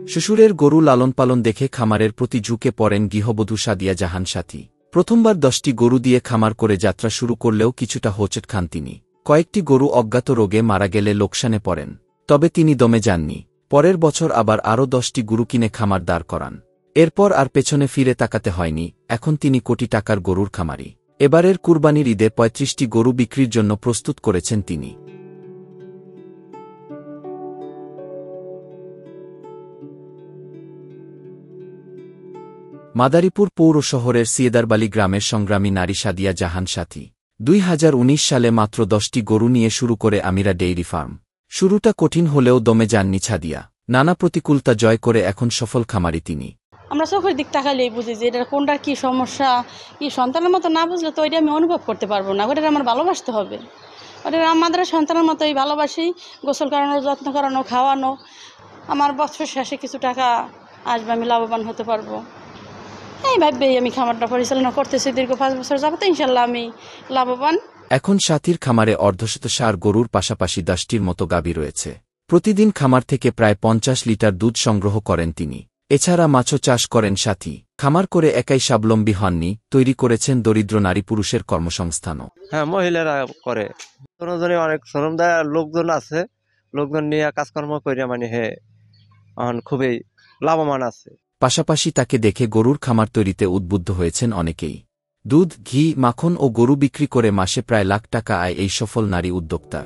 শ্বশুরের গরু লালন পালন দেখে খামারের প্রতি ঝুঁকে পড়েন গৃহবধূ সাদিয়া জাহান সাথী। প্রথমবার 10টি গরু দিয়ে খামার করে যাত্রা শুরু করলেও কিছুটা হোঁচট খান তিনি। কয়েকটি গরু অজ্ঞাত রোগে মারা গেলে লোকসানে পড়েন, তবে তিনি দমে যাননি। পরের বছর আবার আরও 10টি গরু কিনে খামার দাঁড় করান। এরপর আর পেছনে ফিরে তাকাতে হয়নি। এখন তিনি কোটি টাকার গরুর খামারি। এবারের কুরবানির ঈদে 35টি গরু বিক্রির জন্য প্রস্তুত করেছেন তিনি। মাদারীপুর পৌর শহরের সিয়েদারবালি গ্রামের সংগ্রামী নারী সাদিয়া জাহান সাথী 2019 সালে মাত্র 10টি গরু নিয়ে শুরু করে আমিরা ডেইরি ফার্ম। শুরুটা কঠিন হলেও দমে যাননি সাদিয়া। নানা প্রতিকূলতা জয় করে এখন সফল খামারি তিনি। আমরা চোখের দিক তাকালেই বুঝি যে এটা কোনটা কী সমস্যা, কি সন্তানের মতো না বুঝলে তো ওইটা আমি অনুভব করতে পারবো না। ওটা আমার ভালোবাসতে হবে। ওটা আমাদের সন্তানের মতোই ভালোবাসি। গোসল করানো, যত্ন করানো, খাওয়ানো। আমার বছর শেষে কিছু টাকা আসবে, আমি লাভবান হতে পারবো। এইভাবেই আমি খামারটা পরিচালনা করতেছি দীর্ঘ 5 বছর যাবত। ইনশাল্লাহ আমি লাভবান। এখন সাথীর খামারে অর্ধশত ষাঁড় গরুর পাশাপাশি 10টির মতো গাভী রয়েছে। প্রতিদিন খামার থেকে প্রায় 50 লিটার দুধ সংগ্রহ করেন তিনি। এছাড়া মাছও চাষ করেন সাথী। খামার করে একাই স্বাবলম্বী হননি, তৈরি করেছেন দরিদ্র নারী পুরুষের কর্মসংস্থানও। হ্যাঁ, মহিলারা করে। অনেক শ্রমদায় লোকজন আছে, লোকজন নিয়ে কাজকর্ম করে এখন খুবই লাভবান আছে। পাশাপাশি তাকে দেখে গরুর খামার তৈরিতে উদ্বুদ্ধ হয়েছেন অনেকেই। দুধ, ঘি, মাখন ও গরু বিক্রি করে মাসে প্রায় লাখ টাকা আয় এই সফল নারী উদ্যোক্তার।